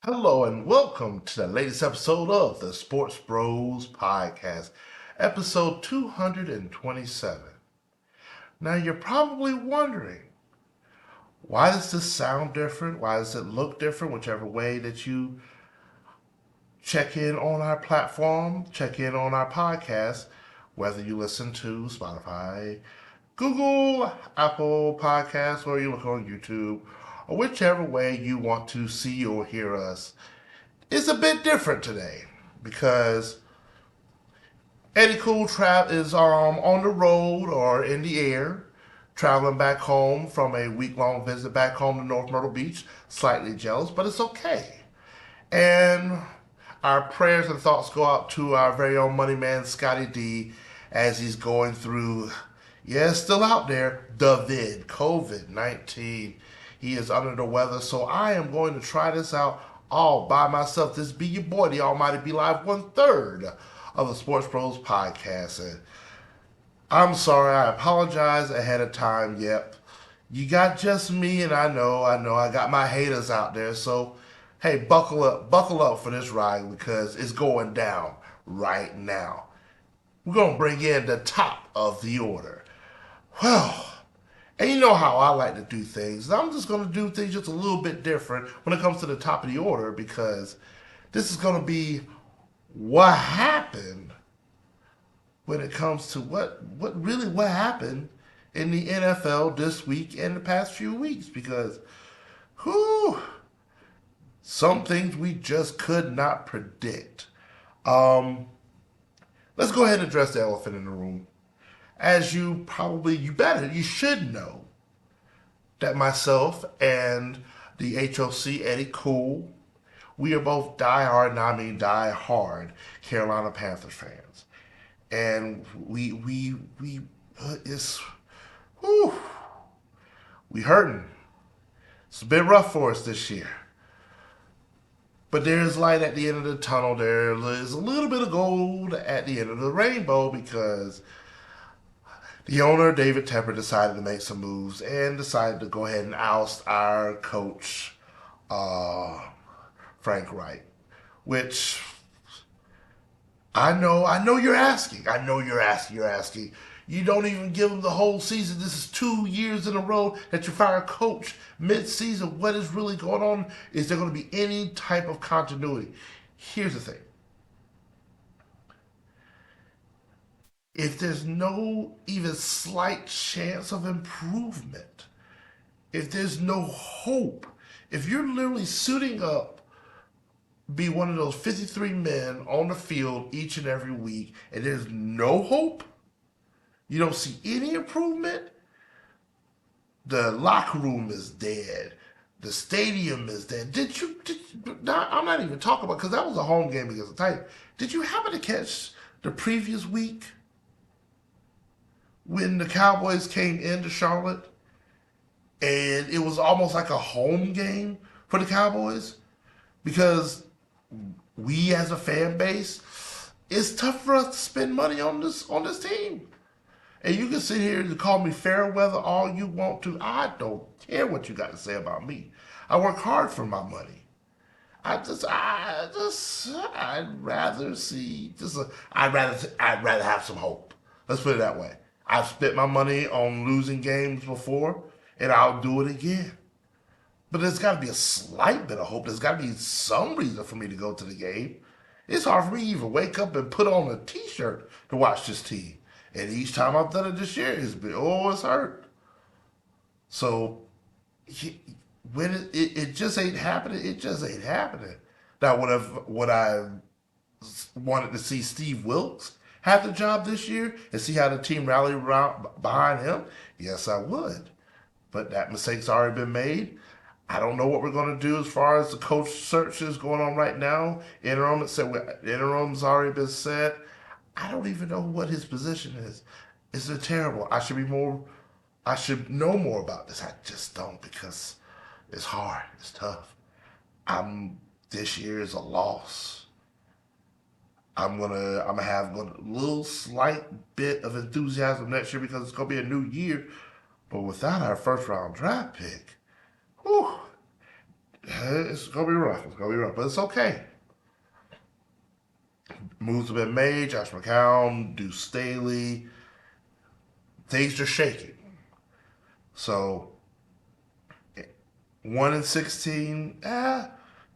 Hello and welcome to the latest episode of the SportsBros Podcast, episode 227. Now you're probably wondering, why does this sound different? Why does it look different? Whichever way that you check in on our platform, check in on our podcast, whether you listen to Spotify, Google, Apple Podcasts, or you look on YouTube, or whichever way you want to see or hear us. It's a bit different today because Eddy Kool is on the road or in the air, traveling back home from a week-long visit back home to North Myrtle Beach. Slightly jealous, but it's okay. And our prayers and thoughts go out to our very own money man, Scottie D, as he's going through, still out there, COVID-19. He is under the weather, so I am going to try this out all by myself. This be your boy, the Almighty Be Live, 1/3 of the Sports Bros Podcast. And I'm sorry, I apologize ahead of time. Yep, you got just me, and I know, I got my haters out there. So, hey, buckle up for this ride because it's going down right now. We're gonna bring in the top of the order. Well, and you know how I like to do things. I'm just going to do things just a little bit different when it comes to the top of the order because this is going to be what happened when it comes to what happened in the NFL this week and the past few weeks because whew, some things we just could not predict. Um, let's go ahead and address the elephant in the room. As you should know that myself and the HOC Eddy Kool, we are both die hard Carolina Panthers fans, and it's whew, we hurting. It's been rough for us this year, but there's light at the end of the tunnel. There is a little bit of gold at the end of the rainbow because the owner, David Tepper, decided to make some moves and decided to go ahead and oust our coach, uh, Frank Wright. Which I know you're asking. You're asking. You don't even give him the whole season. This is 2 years in a row that you fire a coach mid-season. What is really going on? Is there going to be any type of continuity? Here's the thing. If there's no even slight chance of improvement, if there's no hope, if you're literally suiting up, be one of those 53 men on the field each and every week, and there's no hope, you don't see any improvement, the locker room is dead. The stadium is dead. I'm not even talking about, because that was a home game against the Titans. Did you happen to catch the previous week when the Cowboys came into Charlotte and it was almost like a home game for the Cowboys because we as a fan base, it's tough for us to spend money on this team. And you can sit here and call me fair weather all you want to. I don't care what you got to say about me. I work hard for my money. I'd rather see I'd rather have some hope. Let's put it that way. I've spent my money on losing games before, and I'll do it again. But there's got to be a slight bit of hope. There's got to be some reason for me to go to the game. It's hard for me to even wake up and put on a T-shirt to watch this team. And each time I've done it this year, it's hurt. So when it just ain't happening, it just ain't happening. Now, would I wanted to see Steve Wilkes have the job this year and see how the team rallied around behind him? Yes, I would. But that mistake's already been made. I don't know what we're going to do as far as the coach search is going on right now. Interim's already been set. I don't even know what his position is. It's terrible. I should know more about this. I just don't because it's hard. It's tough. This year is a loss. I'm gonna have a little slight bit of enthusiasm next year because it's gonna be a new year. But without our first round draft pick, whew, It's gonna be rough. It's gonna be rough, but it's okay. Moves have been made. Josh McCown, Deuce Staley. Things are shaking. So 1-16,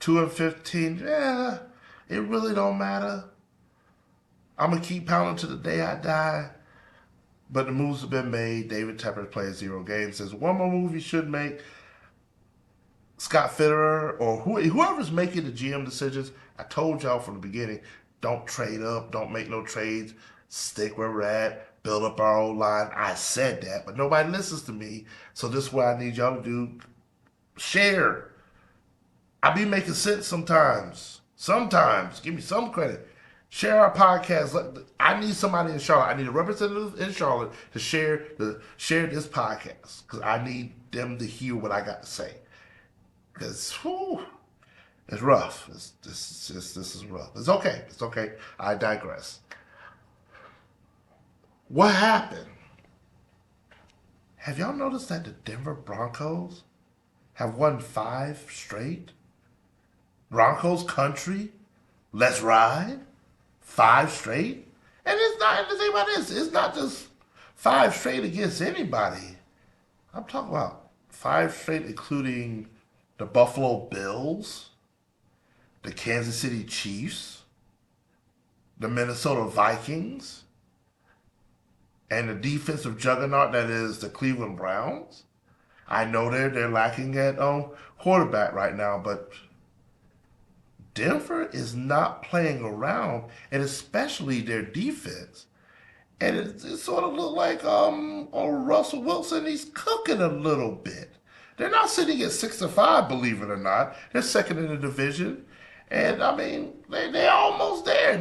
2-15, it really don't matter. I'm gonna keep pounding to the day I die. But the moves have been made. David Tepper played 0 games. There's one more move he should make. Scott Fitterer or whoever's making the GM decisions, I told y'all from the beginning, don't trade up, don't make no trades, stick where we're at, build up our old line. I said that, but nobody listens to me. So this is what I need y'all to do. Share. I be making sense sometimes. Sometimes. Give me some credit. Share our podcast. I need somebody in Charlotte. I need a representative in Charlotte to share this podcast because I need them to hear what I got to say. Because it's rough. This is rough. It's okay. It's okay. I digress. What happened? Have y'all noticed that the Denver Broncos have won 5 straight? Broncos country, let's ride. 5 straight, and it's not. The thing about this, it's not just 5 straight against anybody. I'm talking about 5 straight, including the Buffalo Bills, the Kansas City Chiefs, the Minnesota Vikings, and the defensive juggernaut that is the Cleveland Browns. I know they're lacking at quarterback right now, but Denver is not playing around, and especially their defense. And it sort of looked like Russell Wilson, he's cooking a little bit. They're not sitting at 6-5, believe it or not. They're second in the division. And I mean, they're almost there.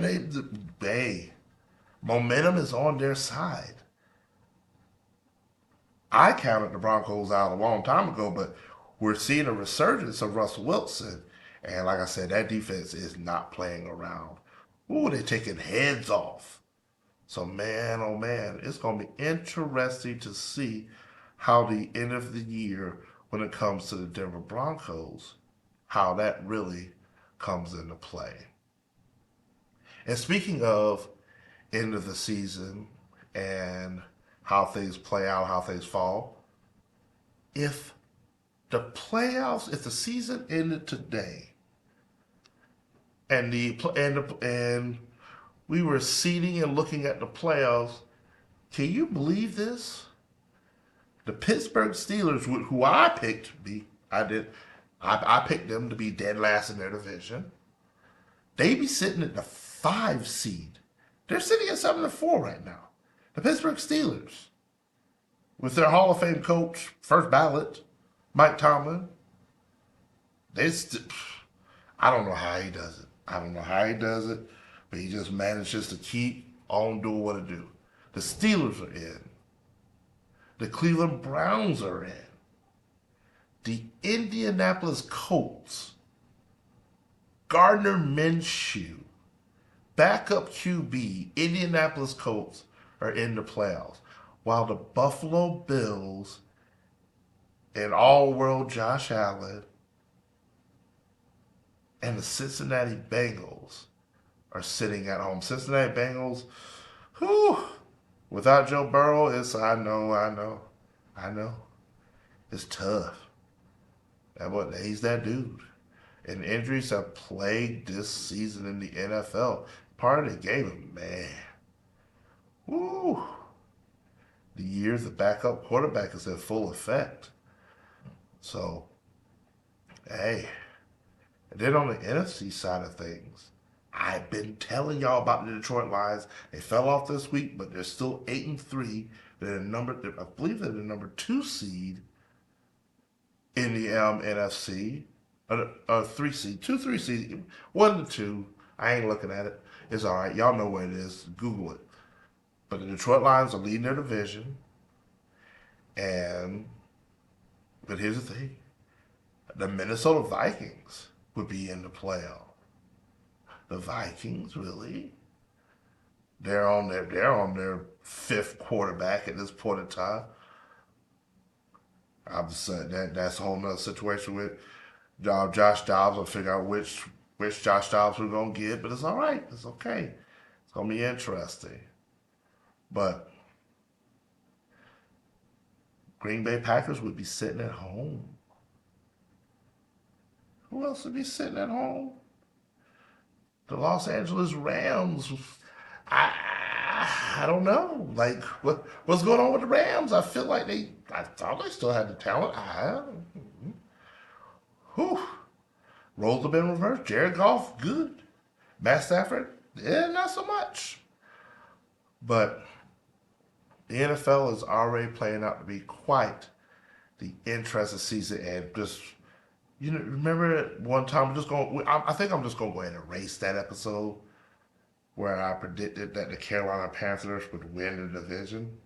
Momentum is on their side. I counted the Broncos out a long time ago, but we're seeing a resurgence of Russell Wilson. And like I said, that defense is not playing around. Ooh, they're taking heads off. So man, oh man, it's going to be interesting to see how the end of the year, when it comes to the Denver Broncos, how that really comes into play. And speaking of end of the season and how things play out, how things fall, if if the season ended today, and we were seeding and looking at the playoffs, can you believe this? The Pittsburgh Steelers, who I picked to be, I picked them to be dead last in their division. They be sitting at the 5 seed. They're sitting at 7-4 right now. The Pittsburgh Steelers, with their Hall of Fame coach, first ballot, Mike Tomlin. I don't know how he does it. I don't know how he does it, but he just manages to keep on doing what it do. The Steelers are in. The Cleveland Browns are in. The Indianapolis Colts, Gardner Minshew, backup QB, Indianapolis Colts are in the playoffs, while the Buffalo Bills and all-world Josh Allen and the Cincinnati Bengals are sitting at home. Cincinnati Bengals, without Joe Burrow, I know. It's tough. He's that dude. And injuries have plagued this season in the NFL. Part of the game, man. Woo. The years the backup quarterback is in full effect. So, hey. And then on the NFC side of things, I've been telling y'all about the Detroit Lions. They fell off this week, but they're still 8-3. I believe they're the number 2 seed in the NFC. 3 seed, 2-3 seed, 1-2. I ain't looking at it. It's all right. Y'all know what it is. Google it. But the Detroit Lions are leading their division. But here's the thing: the Minnesota Vikings would be in the playoff. The Vikings, really? They're on their 5th quarterback at this point in time. I'm just saying that's a whole nother situation with Josh Dobbs will figure out which Josh Dobbs we're gonna get, but it's all right. It's okay. It's gonna be interesting. But Green Bay Packers would be sitting at home. Who else would be sitting at home? The Los Angeles Rams. I don't know. Like what's going on with the Rams? I feel like I thought they still had the talent. Whew. Roles have been reversed. Jared Goff, good. Matt Stafford, not so much. But the NFL is already playing out to be quite the interesting season, and just remember one time I think I'm just going to go ahead and erase that episode where I predicted that the Carolina Panthers would win the division.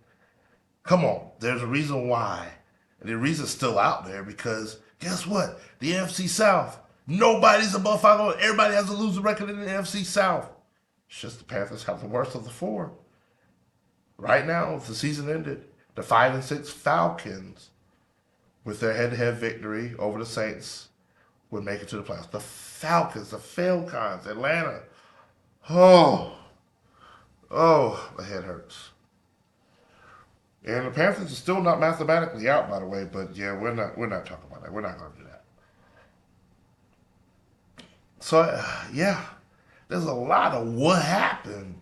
Come on, there's a reason why. And the reason's still out there because guess what? The NFC South, nobody's above 500. Everybody has a losing record in the NFC South. It's just the Panthers have the worst of the four. Right now, if the season ended, the 5-6 Falcons, with their head-to-head victory over the Saints, would make it to the playoffs. The Falcons, the Falcons, Atlanta. Oh, my head hurts. And the Panthers are still not mathematically out, by the way. But yeah, we're not talking about that. We're not going to do that. So yeah, there's a lot of what happened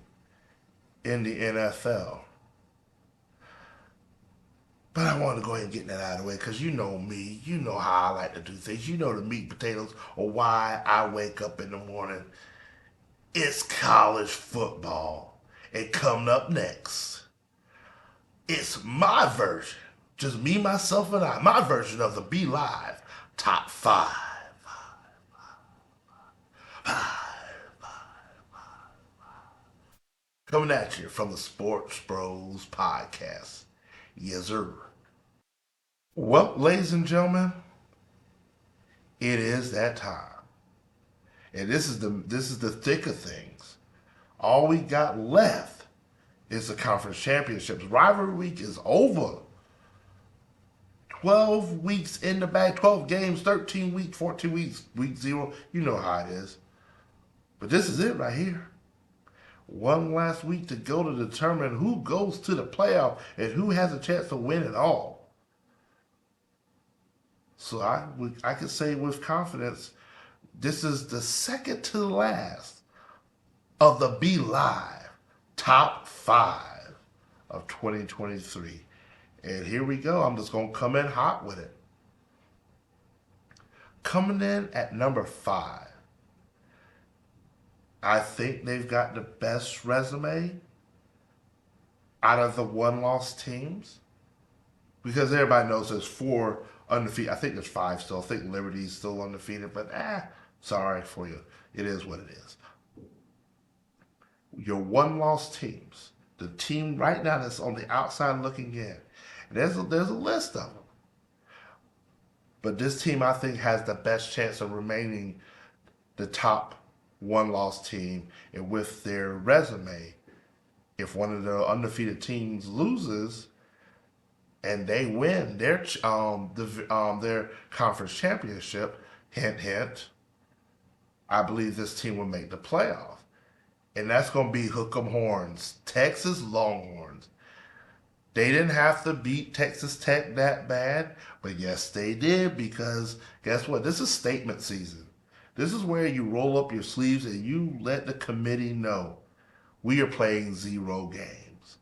in the NFL. But I want to go ahead and get that out of the way because you know me. You know how I like to do things. You know the meat and potatoes or why I wake up in the morning. It's college football. And coming up next, it's my version, just me, myself, and I, my version of the Be Live Top 5. Coming at you from the Sports Bros Podcast. Yes, sir. Well, ladies and gentlemen, it is that time. And this is the thick of things. All we got left is the conference championships. Rivalry week is over. 12 weeks in the bag, 12 games, 13 weeks, 14 weeks, week 0. You know how it is. But this is it right here. One last week to go to determine who goes to the playoff and who has a chance to win it all. So I can say with confidence, this is the second to the last of the Be Live Top 5 of 2023. And here we go. I'm just going to come in hot with it. Coming in at number 5. I think they've got the best resume out of the one-loss teams. Because everybody knows there's 4 undefeated. I think there's 5 still. I think Liberty's still undefeated. But sorry for you. It is what it is. Your one-loss teams. The team right now that's on the outside looking in. And there's a list of them. But this team, I think, has the best chance of remaining the top one-loss team. And with their resume, if one of the undefeated teams loses and they win their conference championship, hint, hint, I believe this team will make the playoff. And that's going to be hook 'em horns, Texas Longhorns. They didn't have to beat Texas Tech that bad, but yes, they did because guess what? This is statement season. This is where you roll up your sleeves and you let the committee know we are playing 0 games.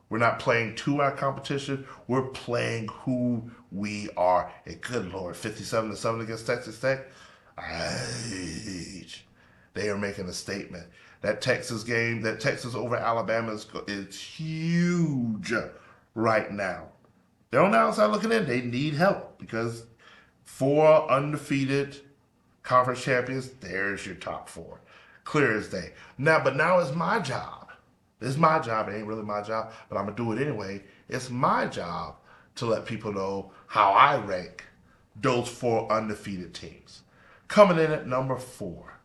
We're not playing to our competition. We're playing who we are. And good Lord, 57-7 against Texas Tech. They are making a statement. That Texas game, that Texas over Alabama is huge right now. They're on the outside looking in. They need help because 4 undefeated conference champions, there's your top 4. Clear as day. Now it's my job. It's my job. It ain't really my job, but I'm going to do it anyway. It's my job to let people know how I rank those 4 undefeated teams. Coming in at number 4.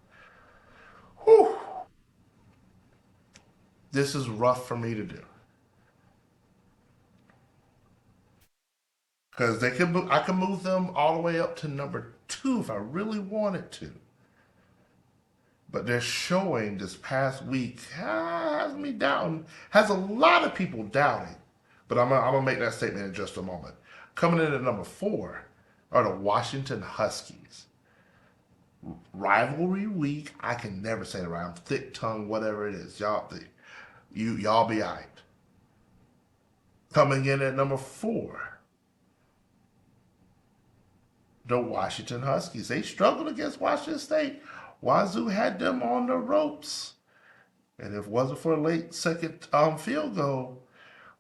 Whew. This is rough for me to do. Because I can move them all the way up to number two if I really wanted to. But their showing this past week has me doubting, has a lot of people doubting. But I'm gonna make that statement in just a moment. Coming in at number 4 are the Washington Huskies. Rivalry week, I can never say it right. I'm thick tongue, whatever it is. Y'all be alright. Coming in at number 4, the Washington Huskies. They struggled against Washington State. Wazoo had them on the ropes. And if it wasn't for a late second field goal,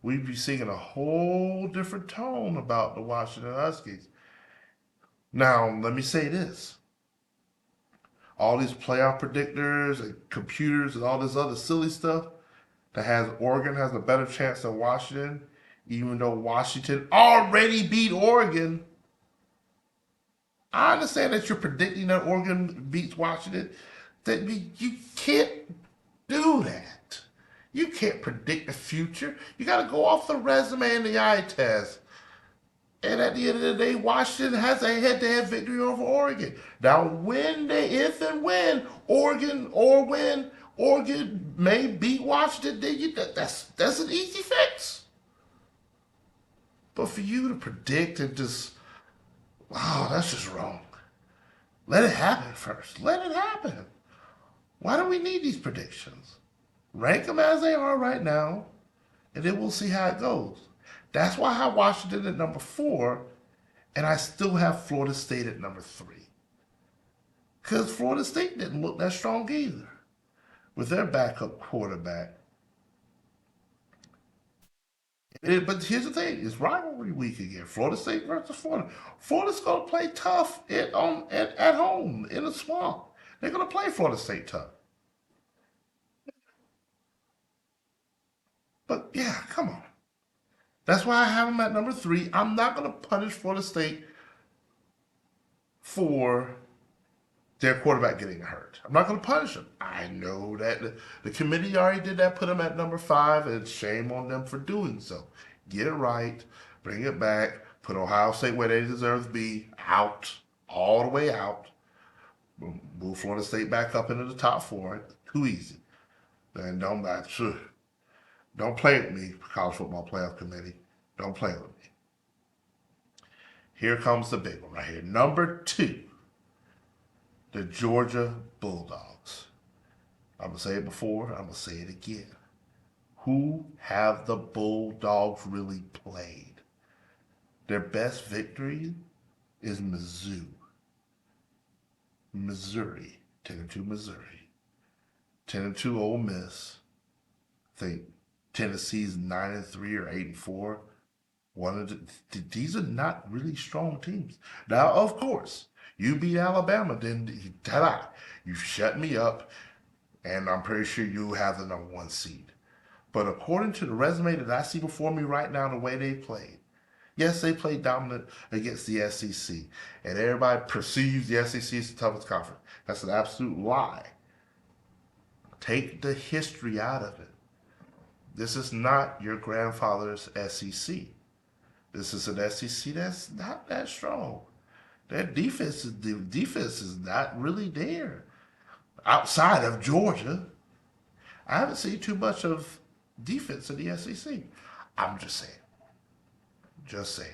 we'd be singing a whole different tone about the Washington Huskies. Now, let me say this. All these playoff predictors and computers and all this other silly stuff that has Oregon has a better chance than Washington, even though Washington already beat Oregon. I understand that you're predicting that Oregon beats Washington. That you can't do that. You can't predict the future. You got to go off the resume and the eye test. And at the end of the day, Washington has a head-to-head victory over Oregon. Now, if and when Oregon may beat Washington, then that's an easy fix. But for you to predict and just, wow, that's just wrong. Let it happen first. Let it happen. Why do we need these predictions? Rank them as they are right now, and then we'll see how it goes. That's why I have Washington at number 4, and I still have Florida State at number 3. Because Florida State didn't look that strong either with their backup quarterback. But here's the thing, it's rivalry week again. Florida State versus Florida. Florida's going to play tough at home in the swamp. They're going to play Florida State tough. But yeah, come on. That's why I have them at number 3. I'm not going to punish Florida State for their quarterback getting hurt. I'm not going to punish them. I know that the committee already did that, put them at number 5, and shame on them for doing so. Get it right, bring it back, put Ohio State where they deserve to be, out, all the way out. Move Florida State back up into the top 4. Too easy. Then don't play with me, College Football Playoff Committee. Don't play with me. Here comes the big one right here. Number 2, the Georgia Bulldogs. I'm going to say it before, I'm going to say it again. Who have the Bulldogs really played? Their best victory is Missouri. 10-2 Missouri. 10-2 Ole Miss. I think Tennessee's 9-3 or 8-4. These are not really strong teams. Now, of course, you beat Alabama, then ta-da, you shut me up, and I'm pretty sure you have the number 1 seed. But according to the resume that I see before me right now, the way they played, yes, they played dominant against the SEC, and everybody perceives the SEC as the toughest conference. That's an absolute lie. Take the history out of it. This is not your grandfather's SEC. This is an SEC that's not that strong. Their defense is not really there. Outside of Georgia, I haven't seen too much of defense in the SEC. I'm just saying. Just saying.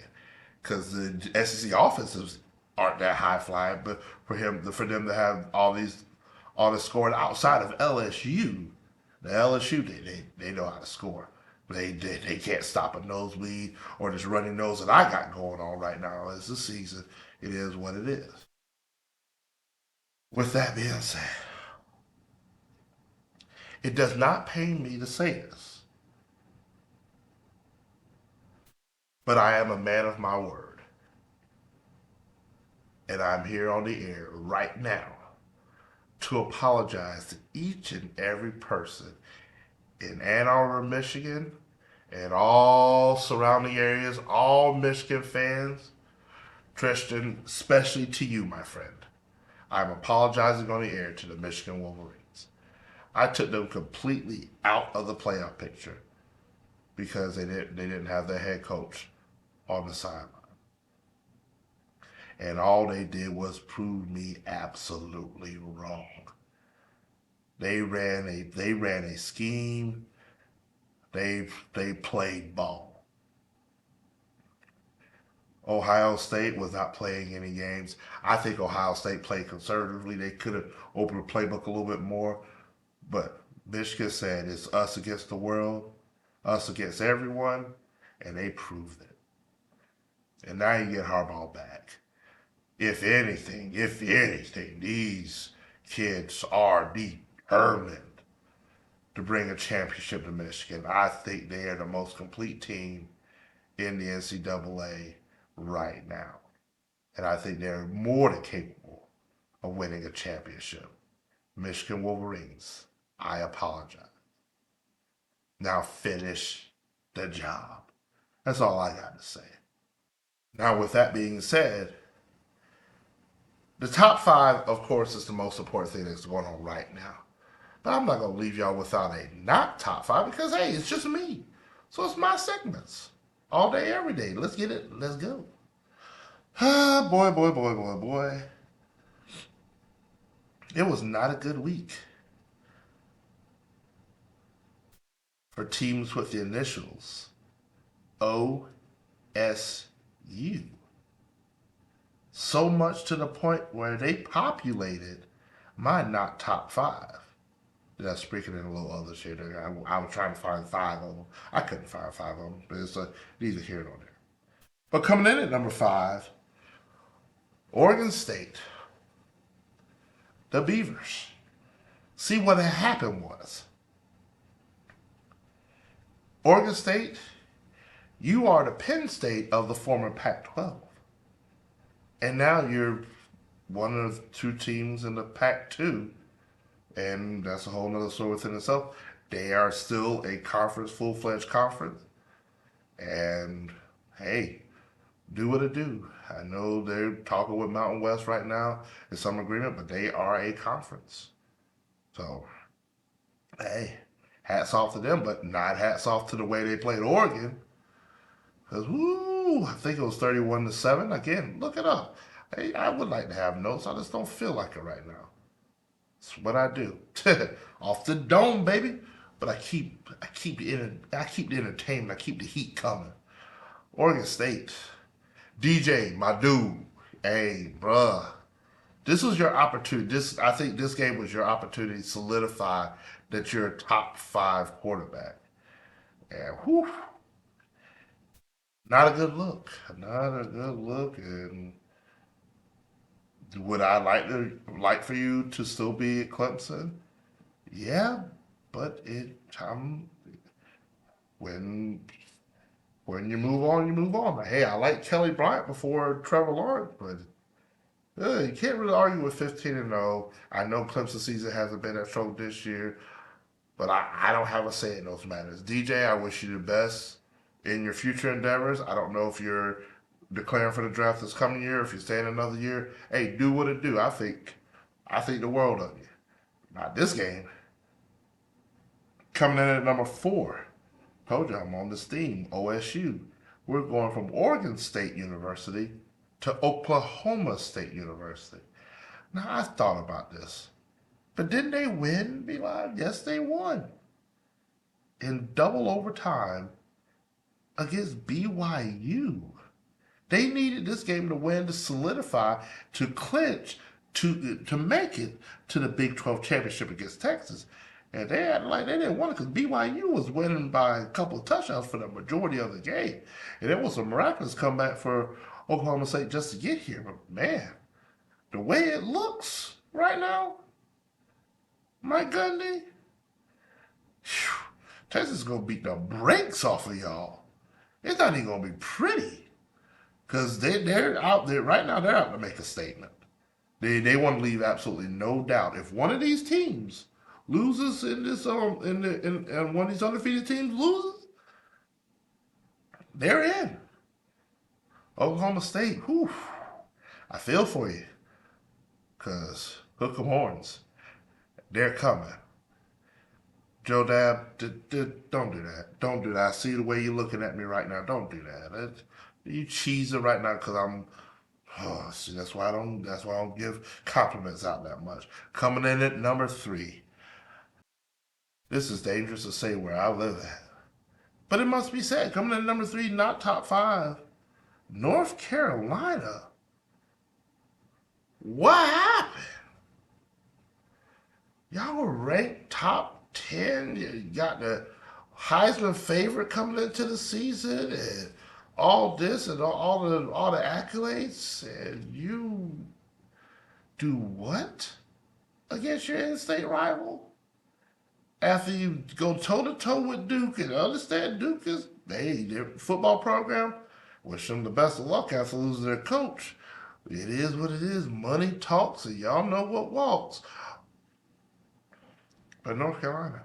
Because the SEC offensives aren't that high flying, but for them to have all this scoring outside of LSU, the LSU they know how to score. They can't stop a nosebleed or this running nose that I got going on right now. It's the season. It is what it is. With that being said, it does not pain me to say this, but I am a man of my word. And I'm here on the air right now to apologize to each and every person in Ann Arbor, Michigan, and all surrounding areas, all Michigan fans. Tristan, especially to you, my friend. I'm apologizing on the air to the Michigan Wolverines. I took them completely out of the playoff picture because they didn't have their head coach on the sideline. and all they did was prove me absolutely wrong. They ran a scheme. They played ball. Ohio State was not playing any games. I think Ohio State played conservatively. They could have opened the playbook a little bit more, but Michigan said it's us against the world, us against everyone, and they proved it. And now you get Harbaugh back. If anything, these kids are determined to bring a championship to Michigan. I think they are the most complete team in the NCAA right now. And I think they're more than capable of winning a championship. Michigan Wolverines, I apologize. Now finish the job. That's all I got to say. Now, with that being said, the top five, of course, is the most important thing that's going on right now. But I'm not going to leave y'all without a not top five because, hey, it's just me. So it's my segments. All day, every day. Let's get it. Let's go. Ah, boy. It was not a good week for teams with the initials OSU. So much to the point where they populated my not top five. That's speaking in a little other shit. I was trying to find five of them. I couldn't find five of them, but it's neither here nor there. But coming in at number five, Oregon State, the Beavers. See, what had happened was Oregon State, you are the Penn State of the former Pac-12. And now you're one of the two teams in the Pac-2, and that's a whole nother story within itself. They are still a conference, full-fledged conference, and hey, do what it do. I know they're talking with Mountain West right now in some agreement, but they are a conference. So, hey, hats off to them, but not hats off to the way they played Oregon. Because, woo, I think it was 31-7. Again, look it up. Hey, I would like to have notes. I just don't feel like it right now. It's what I do. Off the dome, baby. But I keep the entertainment. I keep the heat coming. Oregon State. DJ, my dude. Hey, bruh. This was your opportunity. I think this game was your opportunity to solidify that you're a top five quarterback. And whew, not a good look. Not a good look. And would I like for you to still be at Clemson? Yeah, but when you move on, you move on. Hey, I like Kelly Bryant before Trevor Lawrence, but you can't really argue with 15-0. I know Clemson season hasn't been that strong this year, but I don't have a say in those matters. DJ, I wish you the best in your future endeavors. I don't know if you're declaring for the draft this coming year, if you're staying another year. Hey, do what it do. I think the world of you. Not this game. Coming in at number four. Told you I'm on this theme. OSU. We're going from Oregon State University to Oklahoma State University. Now, I thought about this. But didn't they win, Eli? Yes, they won. In double overtime against BYU. They needed this game to win to solidify, to clinch, to make it to the Big 12 championship against Texas. And they didn't want it because BYU was winning by a couple of touchdowns for the majority of the game. And it was a miraculous comeback for Oklahoma State just to get here. But man, the way it looks right now, Mike Gundy, Texas is going to beat the brakes off of y'all. It's not even going to be pretty. Because they're out there, right now, they're out to make a statement. They want to leave absolutely no doubt. If one of these teams loses in this and one of these undefeated teams loses, they're in. Oklahoma State, whew, I feel for you. Because hook 'em horns, they're coming. Joe Dab, don't do that. Don't do that. I see the way you're looking at me right now. Don't do that. You cheesing right now because Oh, see, that's why I don't. That's why I don't give compliments out that much. Coming in at number three. This is dangerous to say where I live at, but it must be said. Coming in at number three, not top five. North Carolina. What happened? Y'all were ranked top 10. You got the Heisman favorite coming into the season, and all this and all the accolades, and you do what against your in-state rival? After you go toe to toe with Duke and understand Duke is their football program, wish them the best of luck after losing their coach. It is what it is. Money talks, and y'all know what walks. But North Carolina,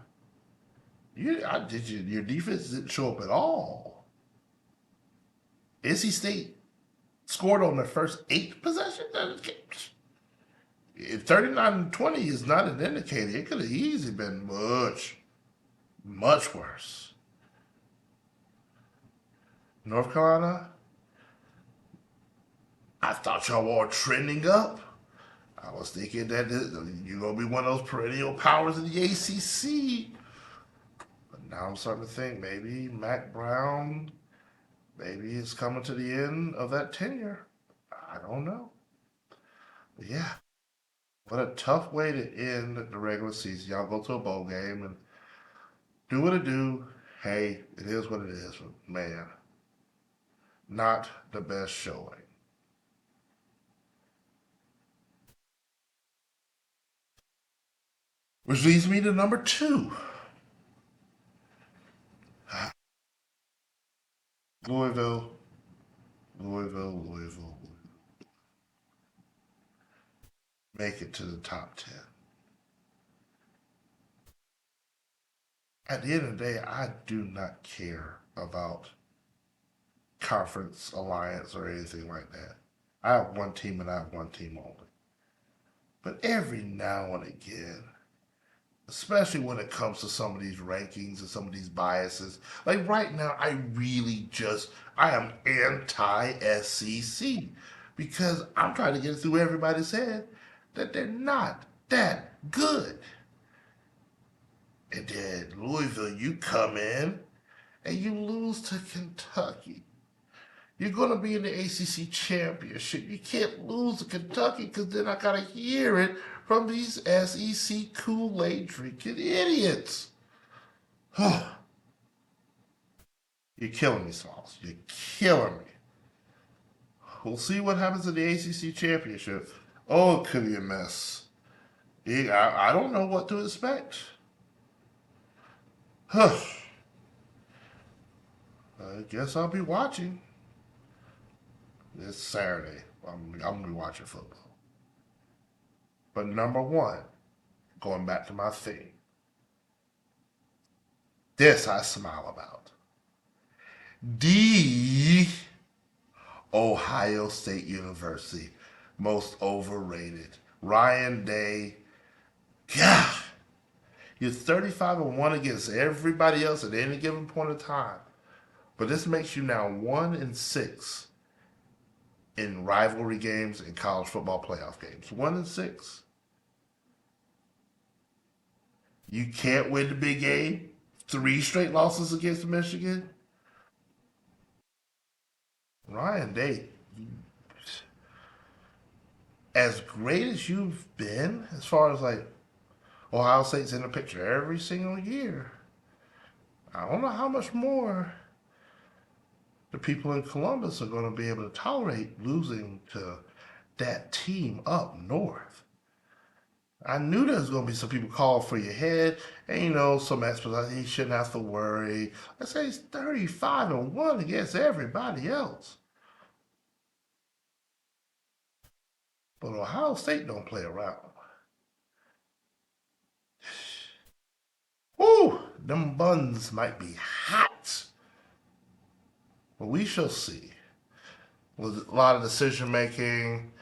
your defense didn't show up at all. NC State scored on their first 8 possessions. 39-20 is not an indicator. It could have easily been much, much worse. North Carolina, I thought y'all were trending up. I was thinking that you're going to be one of those perennial powers in the ACC. But now I'm starting to think maybe Mac Brown, maybe it's coming to the end of that tenure. I don't know. But yeah, what a tough way to end the regular season. Y'all go to a bowl game and do what it do. Hey, it is what it is. Man, not the best showing. Which leads me to number two. Louisville, Louisville. Make it to the top 10. At the end of the day, I do not care about conference alliance or anything like that. I have one team and I have one team only. But every now and again, especially when it comes to some of these rankings and some of these biases, like right now, I am anti SEC because I'm trying to get through everybody's head that they're not that good. And then Louisville, you come in and you lose to Kentucky. You're going to be in the ACC championship. You can't lose to Kentucky because then I got to hear it from these SEC Kool-Aid drinking idiots. You're killing me, Sauce. You're killing me. We'll see what happens in the ACC championship. Oh, it could be a mess. I don't know what to expect. I guess I'll be watching this Saturday. I'm going to be watching football. But number one, going back to my theme, this I smile about. The Ohio State University, most overrated. Ryan Day, God, you're 35-1 against everybody else at any given point in time. But this makes you now 1-6 in rivalry games and college football playoff games. 1-6. You can't win the big game. 3 straight losses against Michigan. Ryan Day, as great as you've been, as far as like Ohio State's in the picture every single year, I don't know how much more the people in Columbus are going to be able to tolerate losing to that team up north. I knew there was going to be some people calling for your head, and some experts like he shouldn't have to worry. I say he's 35-1 against everybody else. But Ohio State don't play around. Woo! Them buns might be hot. But we shall see. With a lot of decision making,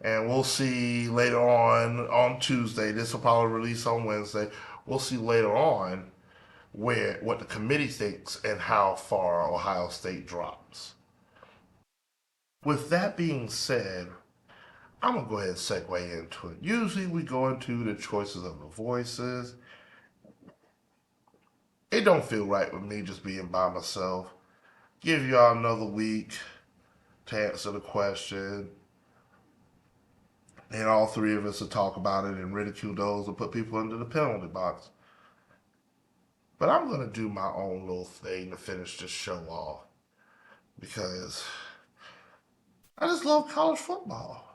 and we'll see later on Tuesday. This will probably release on Wednesday. We'll see later on what the committee thinks and how far Ohio State drops. With that being said, I'm going to go ahead and segue into it. Usually we go into the choices of the voices. It don't feel right with me just being by myself. Give y'all another week to answer the question. And all three of us will talk about it and ridicule those and put people into the penalty box. But I'm going to do my own little thing to finish this show off because I just love college football.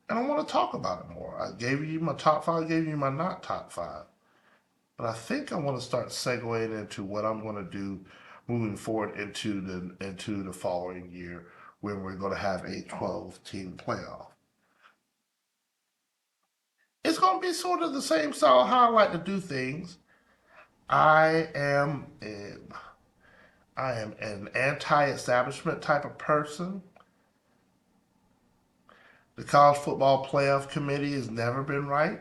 And I want to talk about it more. I gave you my top five, gave you my not top five. But I think I want to start segueing into what I'm going to do moving forward into the following year when we're going to have a 12 team playoff. It's going to be sort of the same style how I like to do things. I am I am an anti-establishment type of person. The college football playoff committee has never been right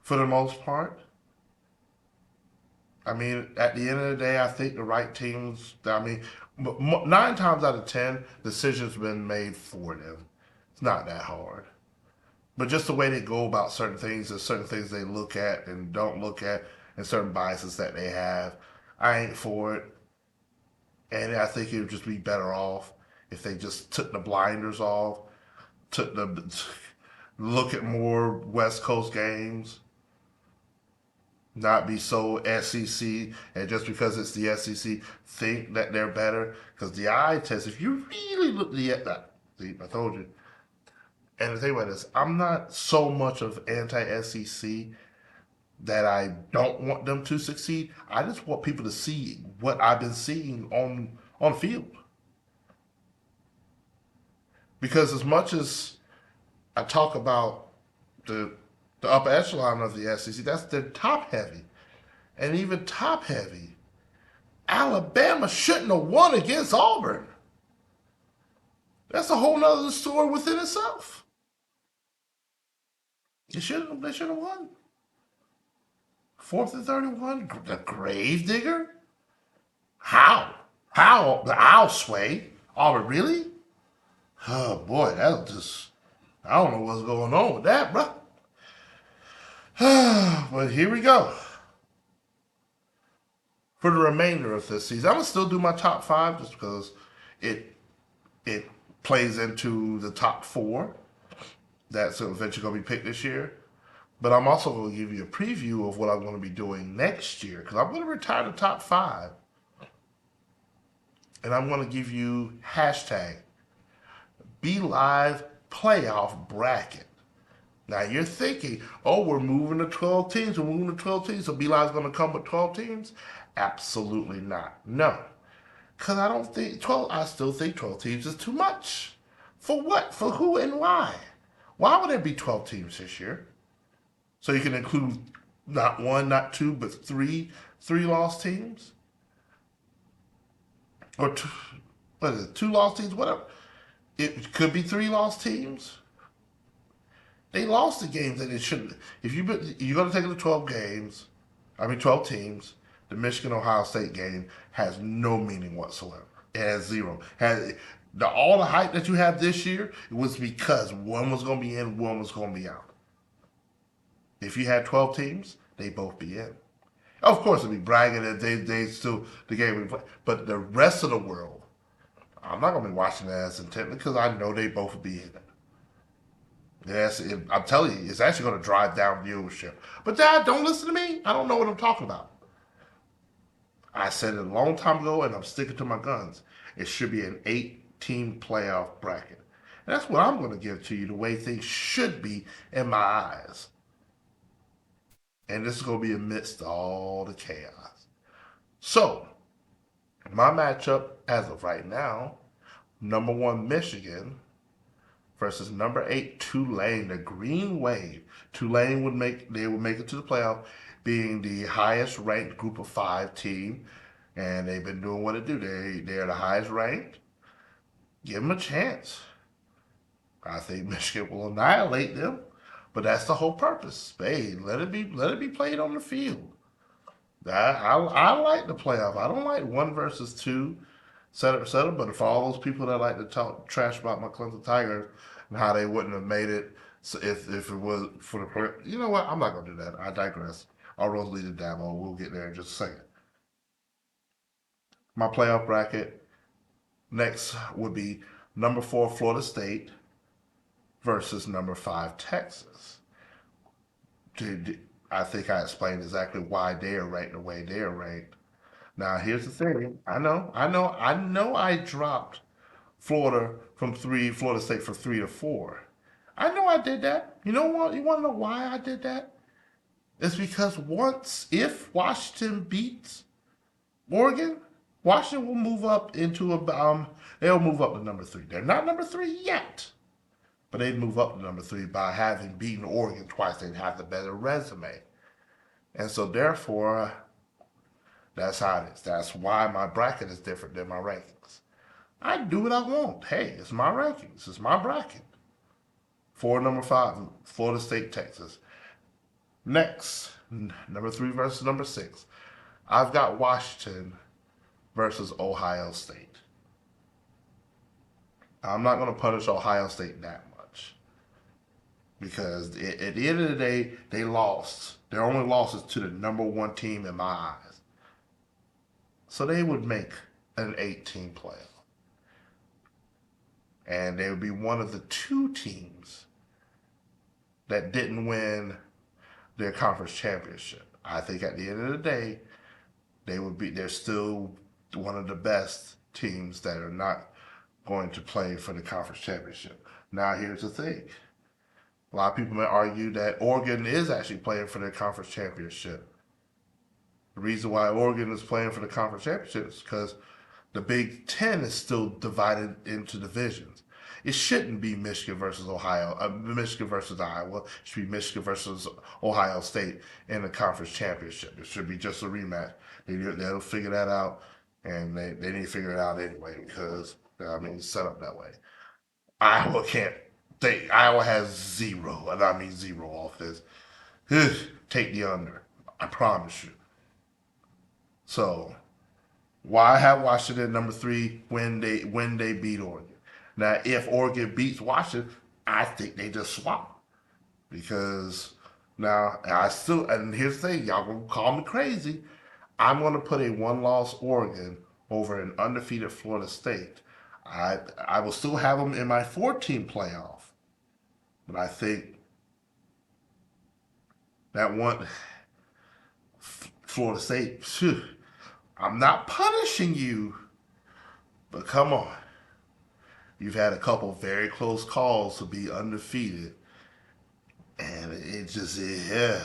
for the most part. I mean, at the end of the day, I think the right teams. I mean, 9 times out of 10, decisions been made for them. It's not that hard, but just the way they go about certain things, there's certain things they look at and don't look at, and certain biases that they have. I ain't for it, and I think it would just be better off if they just took the blinders off, took the look at more West Coast games, not be so SEC, and just because it's the SEC, think that they're better. Because the eye test, if you really look at that, see, I told you. And the thing about this, I'm not so much of anti-SEC that I don't want them to succeed. I just want people to see what I've been seeing on field. Because as much as I talk about the the upper echelon of the SEC, that's the top heavy. And even top heavy, Alabama shouldn't have won against Auburn. That's a whole nother story within itself. They should have won. Fourth and 31, the grave digger? How? How? The owl sway? Auburn, really? Oh boy, that just, I don't know what's going on with that, bro. But here we go. For the remainder of this season, I'm gonna still do my top five just because it it plays into the top four that's eventually gonna be picked this year. But I'm also gonna give you a preview of what I'm gonna be doing next year because I'm gonna retire the top five, and I'm gonna give you hashtag Be Live Playoff Bracket. Now you're thinking, oh, we're moving to 12 teams. We're moving to 12 teams. So Beeline's going to come with 12 teams? Absolutely not. No. Because I don't think 12, I still think 12 teams is too much. For what? For who and why? Why would there be 12 teams this year? So you can include not one, not two, but three lost teams? Or two, what is it, two lost teams? Whatever. It could be three lost teams. They lost the games that they shouldn't. If you're going to take it to 12 games, 12 teams, the Michigan Ohio State game has no meaning whatsoever. It has zero. All the hype that you have this year, it was because one was going to be in, one was going to be out. If you had 12 teams, they both be in. Of course, it'd be bragging that they still the game we play, but the rest of the world, I'm not going to be watching that as intently because I know they both will be in it. Yes, I'm telling you, it's actually going to drive down viewership. But Dad, don't listen to me. I don't know what I'm talking about. I said it a long time ago, and I'm sticking to my guns. It should be an 8-team playoff bracket. And that's what I'm going to give to you, the way things should be in my eyes. And this is going to be amidst all the chaos. So, my matchup as of right now, number 1 Michigan versus number 8 Tulane, the Green Wave. Tulane would make it to the playoff, being the highest ranked Group of 5 team, and they've been doing what it do. They're the highest ranked. Give them a chance. I think Michigan will annihilate them, but that's the whole purpose. Hey, let it be played on the field. I like the playoff. I don't like 1 versus 2, set up. But for all those people that like to talk trash about my Clemson Tigers, and how they wouldn't have made it if it was for the. You know what? I'm not gonna do that. I digress. I'll roll lead the demo. We'll get there in just a second. My playoff bracket next would be number 4 Florida State versus number 5 Texas. I think I explained exactly why they are ranked the way they are ranked. Now here's the thing. I know. I dropped Florida State from 3 to 4. I know I did that. You know what? You want to know why I did that? It's because if Washington beats Oregon, Washington will move up into they'll move up to number 3. They're not number 3 yet, but they'd move up to number 3 by having beaten Oregon twice. They'd have the better resume, and so therefore, that's how it is. That's why my bracket is different than my rankings. I do what I want. Hey, it's my rankings. It's my bracket. For number 5, Florida State, Texas. Next, number 3 versus number 6. I've got Washington versus Ohio State. I'm not going to punish Ohio State that much because at the end of the day, they lost. Their only loss is to the number 1 team in my eyes. So they would make an 8-team playoff. And they would be one of the 2 teams that didn't win their conference championship. I think at the end of the day, they're still one of the best teams that are not going to play for the conference championship. Now here's the thing. A lot of people may argue that Oregon is actually playing for their conference championship. The reason why Oregon is playing for the conference championship is because the Big Ten is still divided into divisions. It shouldn't be Michigan versus Michigan versus Iowa. It should be Michigan versus Ohio State in the conference championship. It should be just a rematch. They'll figure that out, and they need to figure it out anyway because it's set up that way. Iowa can't. Iowa has 0, and I mean 0 offense. Take the under. I promise you. So why have Washington number 3 when they beat Oregon? Now, if Oregon beats Washington, I think they just swap because now and here's the thing, y'all gonna call me crazy. I'm gonna put a 1-loss Oregon over an undefeated Florida State. I will still have them in my 14 playoff, but I think that one Florida State. Phew, I'm not punishing you, but come on. You've had a couple very close calls to be undefeated, and it just yeah.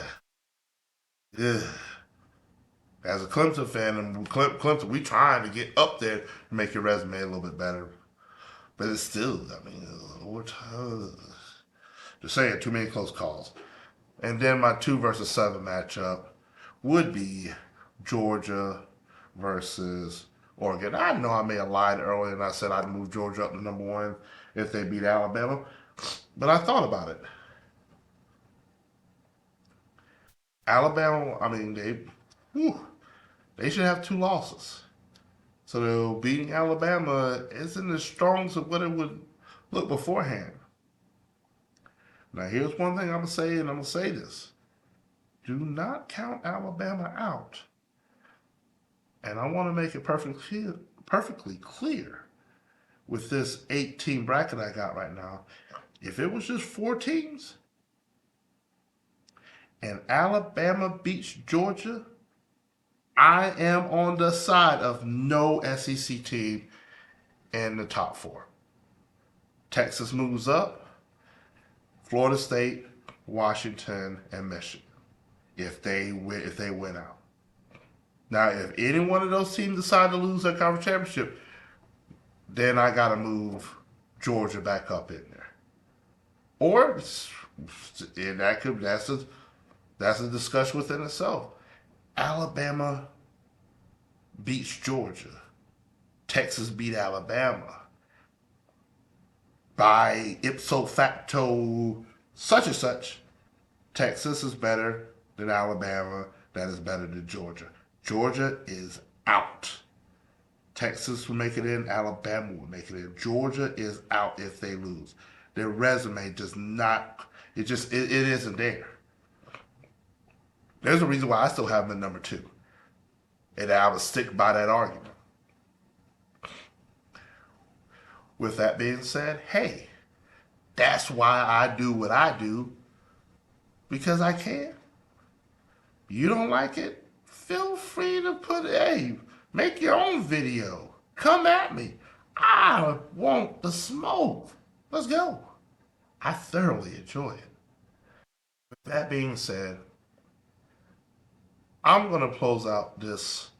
As a Clemson fan, and Clemson, we trying to get up there to make your resume a little bit better, but it's still, just saying, too many close calls. And then my 2 versus 7 matchup would be Georgia versus Oregon. I know I may have lied earlier and I said I'd move Georgia up to number 1 if they beat Alabama, but I thought about it. Alabama, they should have 2 losses. So beating Alabama isn't as strong as what it would look beforehand. Now here's one thing I'm going to say, and I'm going to say this. Do not count Alabama out. And I want to make it perfectly clear with this 8-team bracket I got right now. If it was just 4 teams and Alabama beats Georgia, I am on the side of no SEC team in the top 4. Texas moves up, Florida State, Washington, and Michigan if they win out. Now, if any one of those teams decide to lose their conference championship, then I got to move Georgia back up in there. Or, and that's a discussion within itself. Alabama beats Georgia. Texas beat Alabama. By ipso facto, such and such, Texas is better than Alabama. That is better than Georgia. Georgia is out. Texas will make it in. Alabama will make it in. Georgia is out if they lose. Their resume does not. It isn't there. There's a reason why I still have them at number two, and I would stick by that argument. With that being said, hey, that's why I do what I do, because I can. You don't like it? Feel free to make your own video. Come at me. I want the smoke. Let's go. I thoroughly enjoy it. With that being said, I'm going to close out this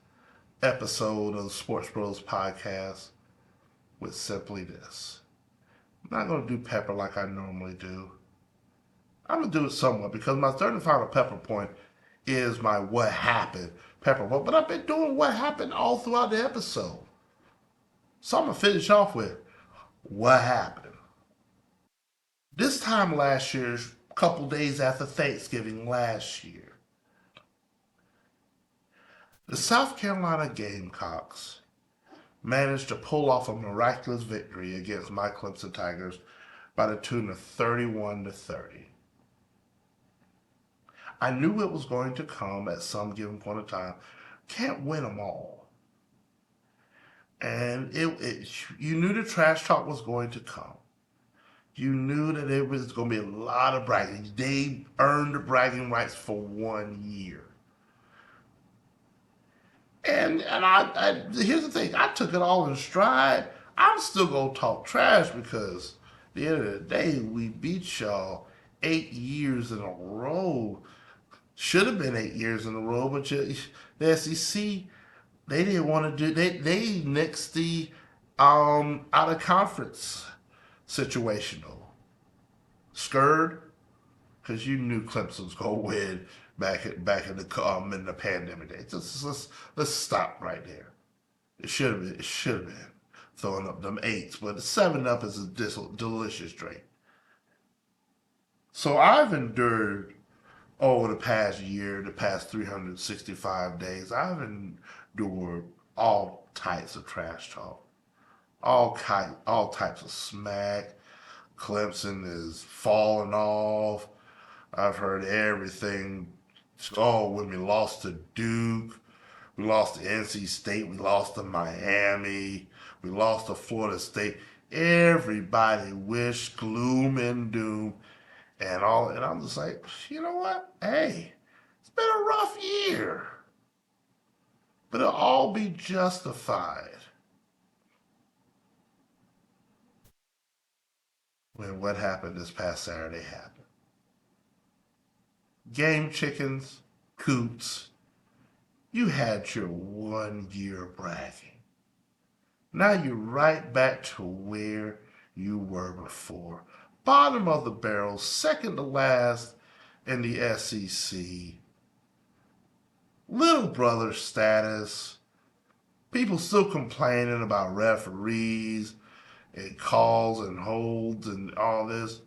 episode of the Sports Bros Podcast with simply this. I'm not going to do pepper like I normally do. I'm going to do it somewhat because my third and final pepper point is my what happened pepper point. But I've been doing what happened all throughout the episode. So I'm going to finish off with what happened. This time last year, a couple days after Thanksgiving last year, the South Carolina Gamecocks managed to pull off a miraculous victory against my Clemson Tigers by the tune of 31-30. I knew it was going to come at some given point of time. Can't win them all. And you knew the trash talk was going to come. You knew that it was going to be a lot of bragging. They earned the bragging rights for 1 year. And here's the thing. I took it all in stride. I'm still going to talk trash because at the end of the day, we beat y'all 8 years in a row. Should have been 8 years in a row, but the SEC, they didn't want to do. They nixed the out of conference situational. Scared because you knew Clemson was gonna win back in the pandemic days. Let's stop right there. It should have been throwing up them eights, but the 7-Up is a delicious drink. So I've endured over the past year, the past 365 days. I've endured all types of trash talk, all types of smack. Clemson is falling off. I've heard everything. Oh, when we lost to Duke, we lost to NC State, we lost to Miami, we lost to Florida State. Everybody wished gloom and doom and all. And I'm just like, you know what? Hey, it's been a rough year. But it'll all be justified when what happened this past Saturday happened. Game chickens, coots, you had your 1 year bragging. Now you're right back to where you were before. Bottom of the barrel, second to last in the SEC. Little brother status. People still complaining about referees and calls and holds and all this.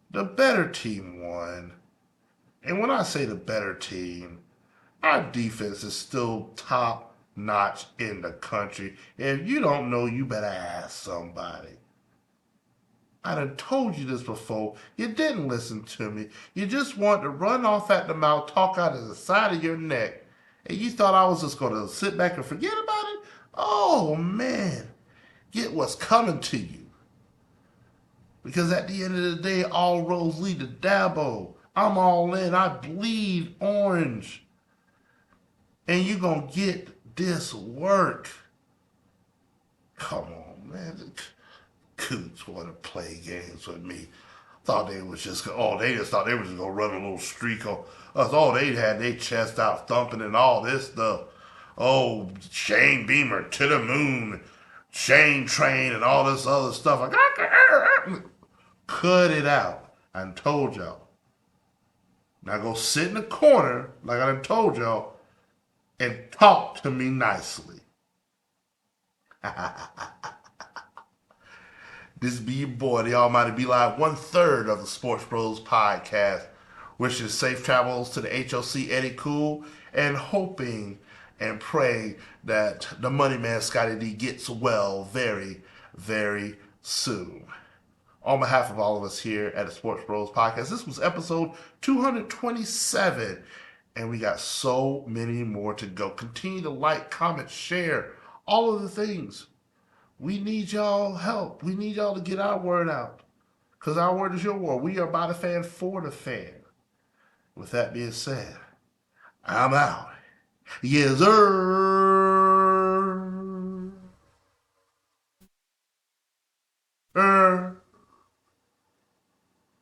The better team won. And when I say the better team, our defense is still top notch in the country. If you don't know, you better ask somebody. I done told you this before. You didn't listen to me. You just wanted to run off at the mouth, talk out of the side of your neck. And you thought I was just going to sit back and forget about it? Oh, man. Get what's coming to you. Because at the end of the day, all roads lead to Dabo. I'm all in. I bleed orange. And you're going to get this work. Come on, man. Coots want to play games with me. Thought they was just, they just thought they was just going to run a little streak on us. Oh, they had their chest out thumping and all this stuff. Oh, Shane Beamer to the moon. Shane Train and all this other stuff. Like, cut it out. I done told y'all. Now go sit in the corner, like I done told y'all, and talk to me nicely. This be your boy, the Almighty Be Live, 1/3 of the Sports Bros Podcast. Wishing safe travels to the HOC Eddy, Kool, and hoping and praying that the money man Scottie D gets well very, very soon. On behalf of all of us here at the SportsBros Podcast, this was episode 227, and we got so many more to go. Continue to like, comment, share, all of the things. We need y'all help. We need y'all to get our word out, because our word is your word. We are by the fan, for the fan. With that being said, I'm out. Yes, sir.